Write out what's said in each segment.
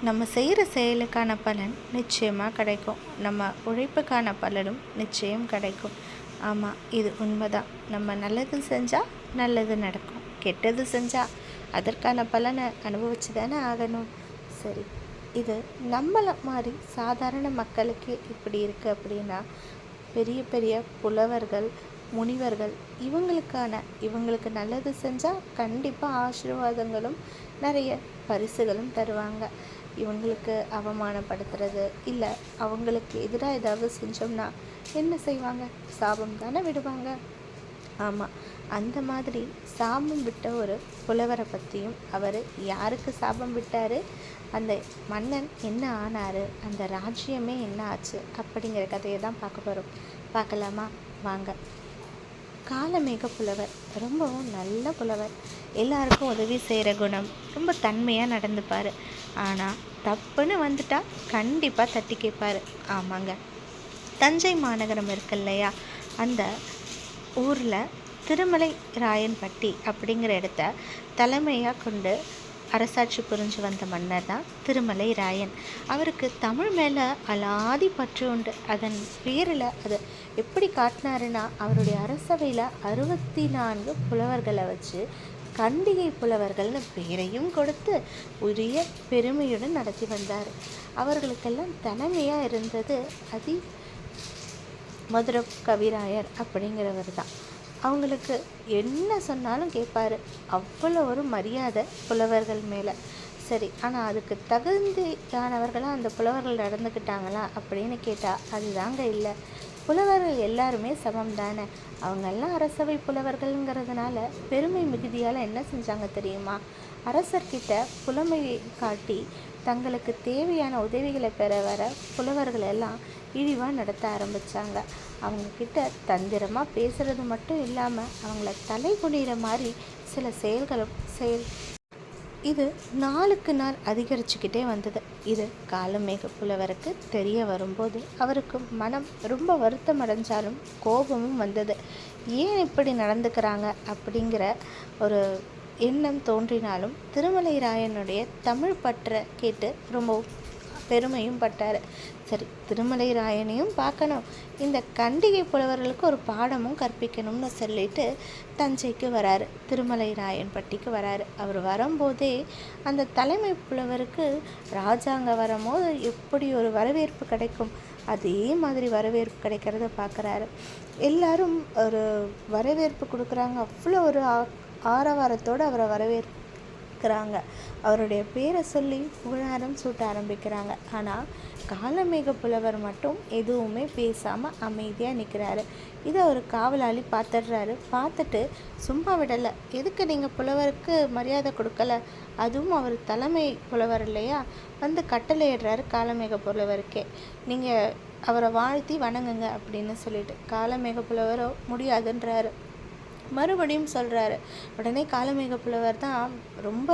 நம்ம செய்கிற செயலுக்கான பலன் நிச்சயமாக கிடைக்கும். நம்ம உழைப்புக்கான பலனும் நிச்சயம் கிடைக்கும். ஆமாம், இது உண்மைதான். நம்ம நல்லது செஞ்சால் நல்லது நடக்கும், கெட்டது செஞ்சால் அதற்கான பலனை அனுபவிச்சு தானே ஆகணும். சரி, இது நம்மளை மாதிரி சாதாரண மக்களுக்கு இப்படி இருக்குது அப்படின்னா, பெரிய பெரிய புலவர்கள், முனிவர்கள் இவங்களுக்கு நல்லது செஞ்சால் கண்டிப்பாக ஆசீர்வாதங்களும் நிறைய பரிசுகளும் தருவாங்க. இவங்களுக்கு அவமானப்படுத்துறது இல்லை அவங்களுக்கு எதிராக ஏதாவது செஞ்சோம்னா என்ன செய்வாங்க? சாபம் தானே விடுவாங்க. ஆமாம், அந்த மாதிரி சாபம் விட்ட ஒரு புலவரை பற்றியும், அவர் யாருக்கு சாபம் விட்டார், அந்த மன்னன் என்ன ஆனார், அந்த ராஜ்யமே என்ன ஆச்சு அப்படிங்கிற கதையை தான் பார்க்க போகிறோம். பார்க்கலாமா? வாங்க. காலமேக புலவர் ரொம்பவும் நல்ல புலவர். எல்லாருக்கும் உதவி செய்கிற குணம், ரொம்ப தன்மையாக நடந்துப்பார். ஆனால் தப்புன்னு வந்துட்டா கண்டிப்பாக தட்டி கேட்பார். ஆமாங்க, தஞ்சை மாநகரம் இருக்கு இல்லையா, அந்த ஊரில் திருமலை ராயன்பட்டி அப்படிங்கிற இடத்த தலைமையாக கொண்டு அரசாட்சி புரிஞ்சு வந்த மன்னர் தான் திருமலை ராயன். அவருக்கு தமிழ் மேலே அலாதி பற்று உண்டு. அதன் பேரில் அது எப்படி காட்டினாருன்னா, அவருடைய அரசவையில் 64 புலவர்களை வச்சு கண்டிகை புலவர்கள்னு பேரையும் கொடுத்து உரிய பெருமையுடன் நடத்தி வந்தார். அவர்களுக்கெல்லாம் தலைமையாக இருந்தது மதுர கவிராயர் அப்படிங்கிறவர் தான். அவங்களுக்கு என்ன சொன்னாலும் கேட்பார். அவ்வளோ ஒரு மரியாதை புலவர்கள் மேலே. சரி, ஆனால் அதுக்கு தகுதியானவர்களாக அந்த புலவர்கள் நடந்துக்கிட்டாங்களா அப்படின்னு கேட்டால் அதுதாங்க இல்லை. புலவர்கள் எல்லாருமே சமம் தானே. அவங்கெல்லாம் அரசவை புலவர்கள்ங்கிறதுனால பெருமை மிகுதியால் என்ன செஞ்சாங்க தெரியுமா? அரசர்கிட்ட புலமையை காட்டி தங்களுக்கு தேவையான உதவிகளை பெற வர புலவர்கள் எல்லாம் இழிவாக நடத்த ஆரம்பித்தாங்க. அவங்கக்கிட்ட தந்திரமாக பேசுகிறது மட்டும் இல்லாமல் அவங்கள தலை குனிகிற மாதிரி சில செயல்களும் இது நாளுக்கு நாள் அதிகரிச்சுக்கிட்டே வந்தது. இது காலமேக புலவருக்கு தெரிய வரும்போது அவருக்கு மனம் ரொம்ப வருத்தம் அடைஞ்சாலும் கோபமும் வந்தது. ஏன் இப்படி நடந்துக்கிறாங்க அப்படிங்கிற ஒரு எண்ணம் தோன்றினாலும் திருமலை ராயனுடைய தமிழ் பற்றை கேட்டு ரொம்ப பெருமையும் பட்டார். சரி, திருமலை ராயனையும் பார்க்கணும், இந்த கண்டிகை புலவர்களுக்கு ஒரு பாடமும் கற்பிக்கணும்னு சொல்லிட்டு தஞ்சைக்கு வராரு. திருமலை ராயன் பட்டிக்கு வராரு. அவர் வரும்போதே அந்த தலைமை புலவருக்கு ராஜாங்க வரும்போது எப்படி ஒரு வரவேற்பு கிடைக்கும், அதே மாதிரி வரவேற்பு கிடைக்கிறத பார்க்குறாரு. எல்லாரும் ஒரு வரவேற்பு கொடுக்குறாங்க. அவ்வளோ ஒரு ஆரவாரத்தோடு அவரை வரவேற்கிறாங்க. அவருடைய பேரை சொல்லி புகழாரம் சூட்ட ஆரம்பிக்கிறாங்க. ஆனால் காலமேக புலவர் மட்டும் எதுவுமே பேசாமல் அமைதியாக நிற்கிறாரு. இதை ஒரு காவலாளி பார்த்துடுறாரு. பார்த்துட்டு சும்மா விடலை. எதுக்கு நீங்கள் புலவருக்கு மரியாதை கொடுக்கல? அதுவும் அவர் தலைமை புலவர் இல்லையா? வந்து கட்டளையிடுறாரு காலமேக புலவருக்கே. நீங்கள் அவரை வாழ்த்தி வணங்குங்க அப்படின்னு சொல்லிட்டு. காலமேக புலவரோ முடியாதுன்றாரு. மறுபடியும் சொல்கிறாரு. உடனே காலமேக புலவர் தான் ரொம்ப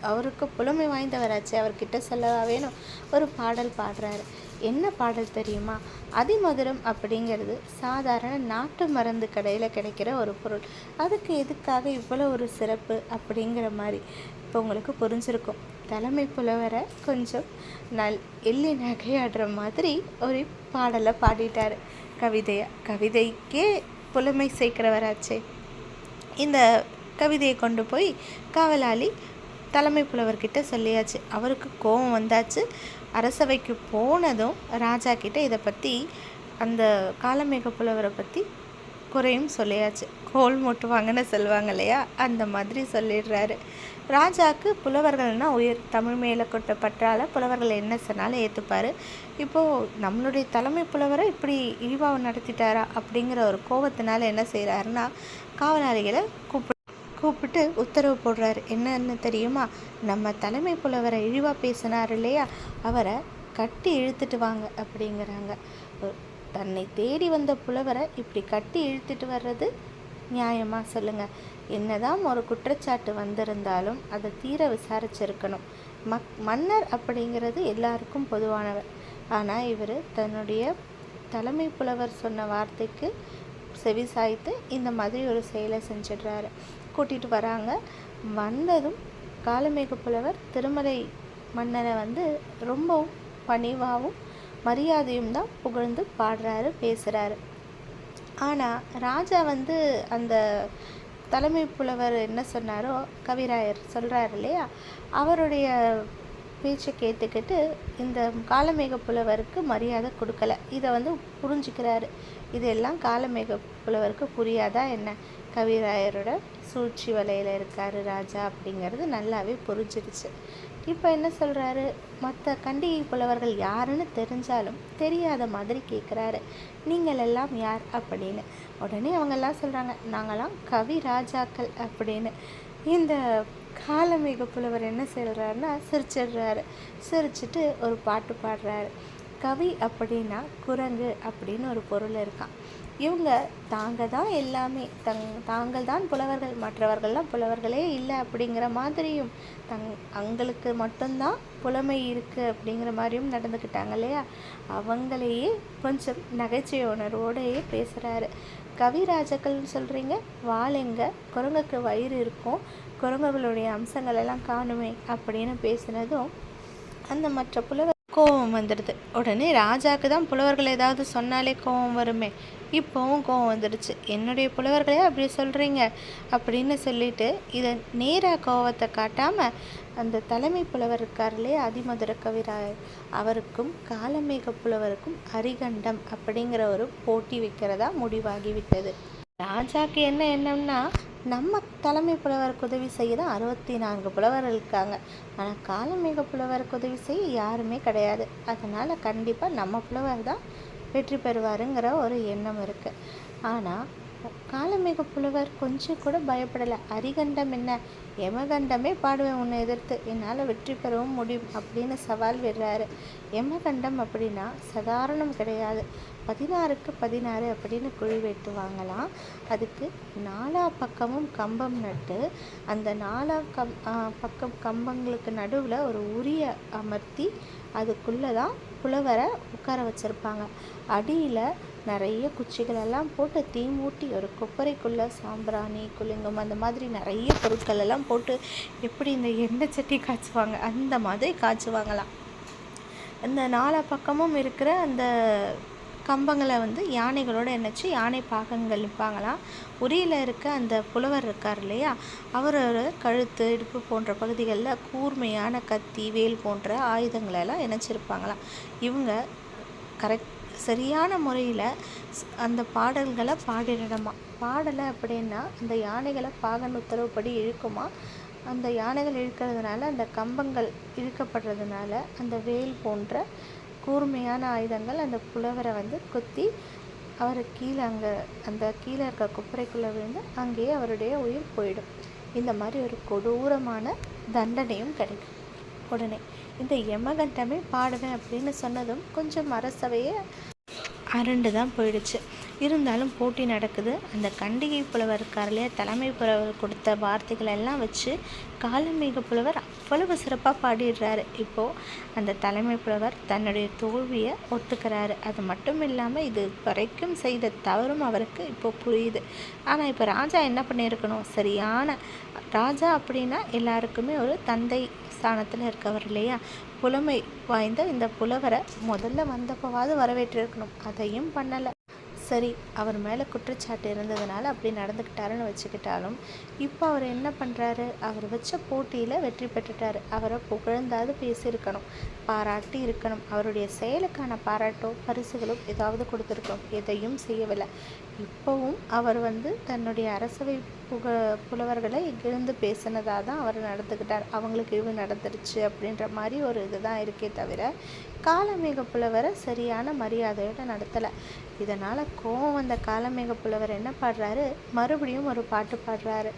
அவருக்கு புலமை வாய்ந்தவராச்சு, அவர்கிட்ட சொல்லவா வேணும், ஒரு பாடல் பாடுறாரு. என்ன பாடல் தெரியுமா? அதிமதுரம் அப்படிங்கிறது சாதாரண நாட்டு மருந்து கடையில் கிடைக்கிற ஒரு பொருள். அதுக்கு எதுக்காக இவ்வளோ ஒரு சிறப்பு அப்படிங்கிற மாதிரி இப்போ உங்களுக்கு புரிஞ்சிருக்கும். தலைமை புலவரை கொஞ்சம் எள்ளி நகையாடுற மாதிரி ஒரு பாடலை பாடிட்டார். கவிதைக்கே புலமை சேர்க்கிறவராச்சே. இந்த கவிதையை கொண்டு போய் காவலாளி தலைமை புலவர்கிட்ட சொல்லியாச்சு. அவருக்கு கோபம் வந்தாச்சு. அரசவைக்கு போனதும் ராஜா கிட்ட இதை பற்றி, அந்த காலமேக புலவரை பற்றி குறையும் சொல்லியாச்சு. கோல் மூட்டுவாங்கன்னு சொல்லுவாங்க இல்லையா, அந்த மாதிரி சொல்லிடுறாரு. ராஜாவுக்கு புலவர்கள்னால் உயர், தமிழ் மேலே கொட்ட பற்றால் புலவர்கள் என்ன சொன்னாலும் ஏற்றுப்பார். இப்போது நம்மளுடைய தலைமை புலவரை இப்படி இழிவாக நடத்திட்டாரா அப்படிங்கிற ஒரு கோபத்தினால என்ன செய்கிறாருன்னா, காவலாளிகளை கூப்பிட்டு உத்தரவு போடுறாரு. என்னன்னு தெரியுமா? நம்ம தலைமை புலவரை இழிவாக பேசினார் இல்லையா, அவரை கட்டி இழுத்துட்டு வாங்க அப்படிங்கிறாங்க. தன்னை தேடி வந்த புலவரை இப்படி கட்டி இழுத்துட்டு வர்றது நியாயமா சொல்லுங்கள்? என்னதான் ஒரு குற்றச்சாட்டு வந்திருந்தாலும் அதை தீர விசாரிச்சிருக்கணும். மன்னர் அப்படிங்கிறது எல்லாருக்கும் பொதுவானவர். ஆனால் இவர் தன்னுடைய தலைமை புலவர் சொன்ன வார்த்தைக்கு செவி சாய்த்து இந்த மாதிரி ஒரு செயலை செஞ்சிடுறாரு. கூட்டிகிட்டு வராங்க. வந்ததும் காலமேக புலவர் திருமலை மன்னரை வந்து ரொம்பவும் பணிவாகவும் மரியாதையும் தான் புகழ்ந்து பாடுறாரு, பேசுகிறாரு. ஆனால் ராஜா வந்து அந்த தலைமை புலவர் என்ன சொன்னாரோ, கவிராயர் சொல்கிறார் இல்லையா, அவருடைய பேச்சை கேட்டுக்கிட்டு இந்த காலமேக புலவருக்கு மரியாதை கொடுக்கல. இதை வந்து புரிஞ்சுக்கிறாரு. இதெல்லாம் காலமேக புலவருக்கு புரியாதா என்ன? கவிராயரோட சூழ்ச்சி வலையில் இருக்கார் ராஜா அப்படிங்கிறது நல்லாவே புரிஞ்சிருச்சு. இப்போ என்ன சொல்கிறாரு, மற்ற கண்டிகை புலவர்கள் யாருன்னு தெரிஞ்சாலும் தெரியாத மாதிரி கேட்குறாரு, நீங்கள் எல்லாம் யார் அப்படின்னு. உடனே அவங்கெல்லாம் சொல்கிறாங்க, நாங்களாம் கவி ராஜாக்கள் அப்படின்னு. இந்த காலமேக புலவர் என்ன சொல்கிறாருன்னா சிரிச்சிடுறாரு. சிரிச்சிட்டு ஒரு பாட்டு பாடுறாரு. கவி அப்படின்னா குரங்கு அப்படின்னு ஒரு பொருள் இருக்கான். இவங்க தாங்க தான் எல்லாமே, தாங்கள் தான் புலவர்கள், மற்றவர்கள்லாம் புலவர்களே இல்லை அப்படிங்கிற மாதிரியும், அவங்களுக்கு மட்டும்தான் புலமை இருக்குது அப்படிங்கிற மாதிரியும் நடந்துக்கிட்டாங்க இல்லையா. அவங்களையே கொஞ்சம் நகைச்சுவை உணர்வோடையே பேசுகிறாரு. கவிராஜாக்கள்னு சொல்கிறீங்க, வாழெங்க, குரங்குக்கு வயிறு இருக்கும், குரங்குகளுடைய அம்சங்கள் எல்லாம் காணுமே அப்படின்னு பேசினதும் அந்த மற்ற புலவர் கோபம் வந்துடுது. உடனே ராஜாவுக்கு தான் புலவர்கள் ஏதாவது சொன்னாலே கோபம் வருமே, இப்போவும் கோபம் வந்துடுச்சு. என்னுடைய புலவர்களே அப்படி சொல்கிறீங்க அப்படின்னு சொல்லிட்டு இதை நேராக கோபத்தை காட்டாமல் அந்த தலைமை புலவர் இருக்கார் இல்லையா, அதிமதுர கவிராயர், அவருக்கும் காலமேக புலவருக்கும் அரிகண்டம் அப்படிங்கிற ஒரு போட்டி வைக்கிறதா முடிவாகிவிட்டது. ராஜாக்கு என்ன எண்ணம்னா, நம்ம தலைமை புலவருக்கு உதவி செய்ய தான் 64 புலவர்கள் இருக்காங்க, ஆனால் காலமேக புலவருக்கு உதவி செய்ய யாருமே கிடையாது. அதனால் கண்டிப்பாக நம்ம புலவர் தான் வெற்றி பெறுவாருங்கிற ஒரு எண்ணம் இருக்குது. ஆனால் காலமேக புலவர் கொஞ்சம் கூட பயப்படலை. அரிகண்டம் என்ன, யமகண்டமே பாடுவேன் உன்னை எதிர்த்து, என்னால் வெற்றி பெறவும் முடியும் அப்படின்னு சவால் விடுறாரு. யமகண்டம் அப்படின்னா சாதாரணம் கிடையாது. 16க்கு 16 அப்படின்னு குழி வெட்டுவாங்களாம். அதுக்கு 4 பக்கமும் கம்பம் நட்டு அந்த 4 பக்கம் கம்பங்களுக்கு நடுவில் ஒரு உரிய அமர்த்தி அதுக்குள்ளே தான் புலவரை உட்கார வச்சுருப்பாங்க. அடியில் நிறைய குச்சிகளெல்லாம் போட்டு தீ மூட்டி ஒரு கொப்பரைக்குள்ளே சாம்பிராணி, குலிங்கம், அந்த மாதிரி நிறைய பொருட்கள் எல்லாம் போட்டு எப்படி இந்த எண்ணெய் சட்டி காய்ச்சுவாங்க அந்த மாதிரி காய்ச்சுவாங்களாம். அந்த 4 பக்கமும் இருக்கிற அந்த கம்பங்களை வந்து யானைகளோடு இணைச்சி யானை பாகங்கள் நிற்பாங்களாம். உரியில் இருக்க அந்த புலவர் இருக்கார் இல்லையா, அவரோட கழுத்து, இடுப்பு போன்ற பகுதிகளில் கூர்மையான கத்தி, வேல் போன்ற ஆயுதங்களெல்லாம் இணைச்சிருப்பாங்களாம். இவங்க சரியான முறையில் அந்த பாடல்களை பாடிடணுமா. பாடலை அப்படின்னா அந்த யானைகளை பாகன் உத்தரவுப்படி இழுக்குமா. அந்த யானைகள் இழுக்கிறதுனால, அந்த கம்பங்கள் இழுக்கப்படுறதுனால அந்த வேல் போன்ற கூர்மையான ஆயுதங்கள் அந்த புலவரை வந்து குத்தி அவரை கீழே அந்த கீழே இருக்க குப்பரைக்குள்ளே விழுந்து அங்கேயே அவருடைய உயிர் போயிடும். இந்த மாதிரி ஒரு கொடூரமான தண்டனையும் கிடைக்கும். உடனே இந்த யமகண்டமே பாடுவேன் அப்படின்னு சொன்னதும் கொஞ்சம் அரசவையே அரண்டு தான் போயிடுச்சு. இருந்தாலும் போட்டி நடக்குது. அந்த கண்டிகை புலவர் இருக்கார்லையே, தலைமை புலவர் கொடுத்த வார்த்தைகள் எல்லாம் வச்சு காலமேக புலவர் அவ்வளவு சிறப்பாக பாடிடுறாரு. இப்போது அந்த தலைமை புலவர் தன்னுடைய தோல்வியை ஒத்துக்கிறாரு. அது மட்டும் இல்லாமல் இது வரைக்கும் செய்த தவறும் அவருக்கு இப்போ புரியுது. ஆனால் இப்போ ராஜா என்ன பண்ணியிருக்கணும், சரியான ராஜா அப்படின்னா எல்லாருக்குமே ஒரு தந்தை ஸ்தானத்தில் இருக்கவர் இல்லையா, புலமை வாய்ந்த இந்த புலவரை முதல்ல வந்தப்போவாது வரவேற்றிருக்கணும். அதையும் பண்ணலை. சரி, அவர் மேலே குற்றச்சாட்டு இருந்ததுனால அப்படி நடந்துக்கிட்டாருன்னு வச்சுக்கிட்டாலும், இப்போ அவர் என்ன பண்ணுறாரு, அவர் வச்ச போட்டியில் வெற்றி பெற்றுட்டார். அவரை புகழ்ந்தாவது பேசியிருக்கணும், பாராட்டி இருக்கணும். அவருடைய செயலுக்கான பாராட்டோ பரிசுகளோ ஏதாவது கொடுத்துருக்கணும். எதையும் செய்யவில்லை. இப்போவும் அவர் தன்னுடைய அரசவை புலவர்களை இருந்து பேசினதாக தான் அவர் நடந்துக்கிட்டார். அவங்களுக்கு இழிவு நடந்துருச்சு அப்படின்ற மாதிரி ஒரு இதுதான் இருக்கே தவிர, காலமேக புலவரை சரியான மரியாதையோடு நடத்தலை. இதனால் கோவம் வந்த காலமேக புலவர் என்ன பாடுறாரு, மறுபடியும் ஒரு பாட்டு பாடுறாரு.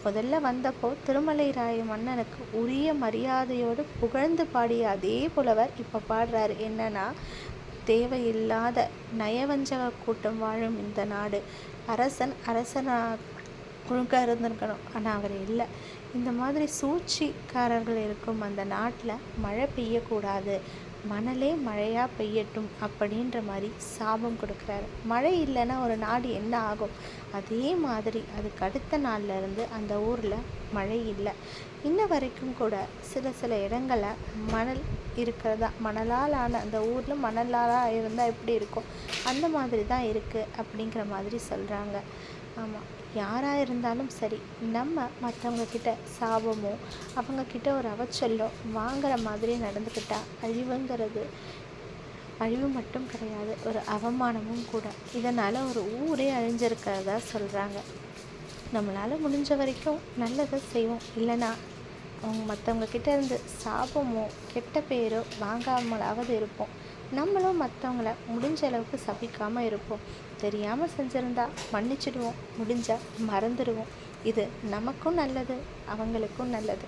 முதல்ல வந்தப்போ திருமலை ராய மன்னனுக்கு உரிய மரியாதையோடு புகழ்ந்து பாடிய அதே புலவர் இப்போ பாடுறாரு. என்னன்னா, தேவையில்லாத நயவஞ்சக கூட்டம் வாழும் இந்த நாடு, அரசனா ஒழுங்காக இருந்திருக்கணும், ஆனால் அவர் இல்லை. இந்த மாதிரி சூழ்ச்சிக்காரர்கள் இருக்கும் அந்த நாட்டில் மழை பெய்யக்கூடாது, மணலே மழையாக பெய்யட்டும் அப்படின்ற மாதிரி சாபம் கொடுக்குறாரு. மழை இல்லைன்னா ஒரு நாடு என்ன ஆகும், அதே மாதிரி அதுக்கு அடுத்த நாள்லேருந்து அந்த ஊரில் மழை இல்லை. இன்ன வரைக்கும் கூட சில சில இடங்களில் மணல் இருக்கிறதா, மணலால் ஆன அந்த ஊரில் மணலாக இருந்தால் எப்படி இருக்கும் அந்த மாதிரி தான் இருக்குது அப்படிங்கிற மாதிரி சொல்கிறாங்க. ஆமாம், யாராக இருந்தாலும் சரி, நம்ம மற்றவங்கக்கிட்ட சாபமோ அவங்கக்கிட்ட ஒரு அவச்சொல்லோ வாங்குற மாதிரி நடந்துக்கிட்டால் அழிவு மட்டும் கிடையாது, ஒரு அவமானமும் கூட. இதனால் ஒரு ஊரே அழிஞ்சிருக்கிறதா சொல்கிறாங்க. நம்மளால் முடிஞ்ச வரைக்கும் நல்லதை செய்வோம், இல்லைன்னா அவங்க மற்றவங்கக்கிட்ட இருந்து சாபமோ கெட்ட பேரோ வாங்காமலாவது இருப்போம். நம்மளும் மற்றவங்கள முடிஞ்ச அளவுக்கு சபிக்காமல் இருப்போம். தெரியாமல் செஞ்சுருந்தா மன்னிச்சிடுவோம், முடிஞ்சால் மறந்துடுவோம். இது நமக்கும் நல்லது, அவங்களுக்கும் நல்லது.